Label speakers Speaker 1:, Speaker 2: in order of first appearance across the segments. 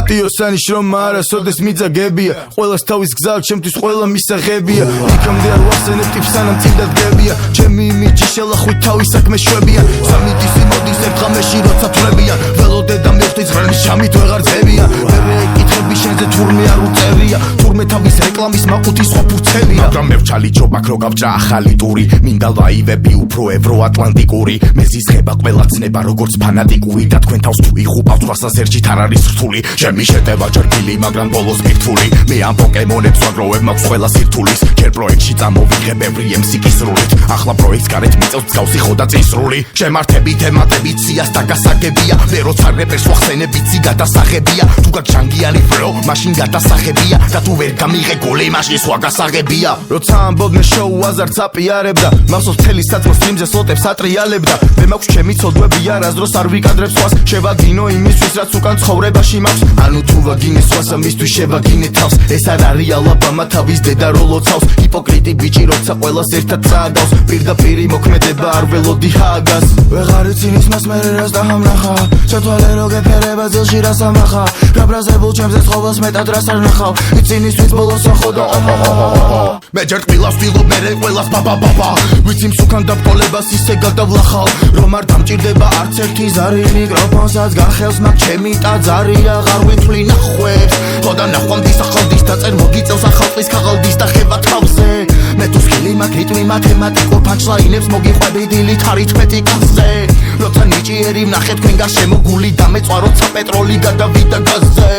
Speaker 1: პატიოსანი შრომა არასოდეს მიძაგებია ყველას თავის გზა ჩემთვის ყველა მისაღებია იქამდე არ ვახსენებ ტიპს სანამ წინდა დგებია ჩემი იმიჯი შელახვით თავის საქმე შვებია სამიტისი მოდის ერთ ღამეში როცა თვლებიან ველოდე და მერთვის ხრანის შამით ვეღარ ძებია მერე ეკითხები შენზე თურმე არ უწერია თურმე თავის რეკლამის მაყუთი სხვა ფურცელია მაგრამ მე ვჩალი ჯობაქ რო გავჭრა ახალი ტური მინდა ლაივები უფრო ევროატლანტიკური მე ზიზღება ყველა ცნება როგორც ფანატიკური და თქვენ თავს თუ იღუპავთ რასაზერჯით არ არის რთული ჩემი შეტევა ჯერგილი მაგრამ ბოლოს მიქთული მე ამ პოკემონებს ვაგროვებ მაქვს ყველა სირთულის ჯერ პროექტში წამოვიღებ ბევრი MC კისრულით ახლა პროექტს გარეთ მიწევს მსგავსი ხოდა წისრული შემართები თემატებით სიას და გასაგებია მე როცა რეპერს ვახსენებ იცი გადასაღებია თუ გაჩანგიანი ბრო მაშინ გადასაღებია და თუ ვერ გამიღე გოლი მაშინ სხვა გასაღებია როცა ამბობდნენ შოუ აზარც აპიარებდა მახსოვს მთელი საწყო სტრიმზე სლოტებს ატრიალებდა მე მაქვს ჩემი ცოდვები არასდროს არ ვიკადრებ სხვას შევაგინო იმისთვის რაც უკან ცხოვრებაში მაქვს ანუ თუ ვაგინე სხვას ამისთვის შევაგინე თავს ეს არ არის ალაბამა თავის დედა რო ლოცავს ჰიპოკრიტი ბიჭი როცა ყველას ერთად წააგავს პირდაპირი მოქმედება არ ველოდი ჰაგას ვეღარ ცინის მას მე რას დაამნახა ჩათვალე რო გეფერება ძილში რას ამახა გაბრაზებულ ჩემზე ცხოველს მეტად რას არ ნახავ იცინისთვის ბოლოს ახოდა მე ჯერ ყვილას ვიღობ მე ყველას ბაბა ვიცი მსუკან დაბკოლებას ისე გადავლახავ რომ არ დამჭირდება არც ერთი ზარი მიკროფონსაც გახევს მაგ ჩემი ტაძარი აღარ ვითვლი ნახვებს ხოდა ნახვამდის ახალდის და წერ მოგიწევს ახალყის ქაღალდის და ხება თავზე მე თუ სკილი მაგ რიტმი მათემატიკურ პანჩლაინებს მოგიყვები დილით არითმეტიკაზე როცა ნიჭიერი ვნახე თქვენ გარშემო გული და მეწვა როცა პეტროლი გადავიდა გაზზე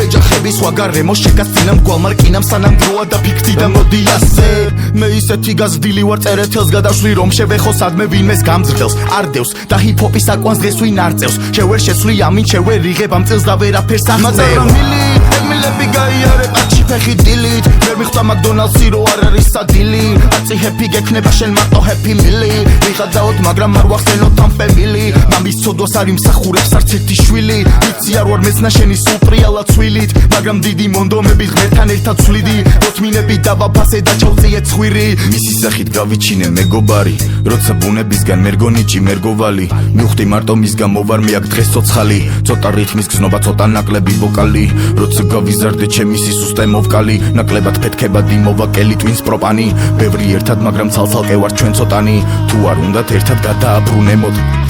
Speaker 1: ეჯახები სხვა გარემო შეგასწინა მგვალმარკინამ სანამ დროა და ფიქთი და მოდი ასე მე ისეთი გაზრდილი ვარ წერეთელს გადავშლი რომ შევეხო სადმე ვინმეს გამძრდელს არდევს და ჰიპ-ჰოპის აკვანს დღეს ვინ არწევს შევერ შეცვლი ამინ შევერ რიღებ ამ წელს და ვერაფერს აღწევ ემილები გაიარე პაჩი ფეხი დილით ვერ მიხვდა მაკდონალდსი რო არ არის სადილი აწი ჰეპი გექნება შენ მარტო ჰეპი მილი ვიღადაოთ მაგრამ არ ვახსენოთ ამ ფემილი მამის ცოდვას არ იმსახურებს არც ერთი შვილი ვიცი არ ვარ მეცნა შენი სულ პრიალა ცვილით მაგრამ დიდი მონდომები ღმერთთან ერთად ცვლიდი როთმინები დავაფასე და ჩავწიე ცხვირი მისი სახით გავიჩინე მეგობარი როცა ბუნებისგან მერგონიჭი მერგოვალი მივხვდი მარტო მის გამო ვარ მე აქ დღეს ცოცხალი ცოტა რითმის გზნობა ცოტა ნაკლები ვოკალი როცა გავიზარდე ჩემი სისუსტე მოვკალი ნაკლებად ფეთქებადი მოვაკელი ტვინს პროპანი ბევრი ერთად მაგრამ ცალ-ცალკე ვართ ჩვენ ცოტანი თუ არ უნდათ ერთად გადააბრუნე მოდი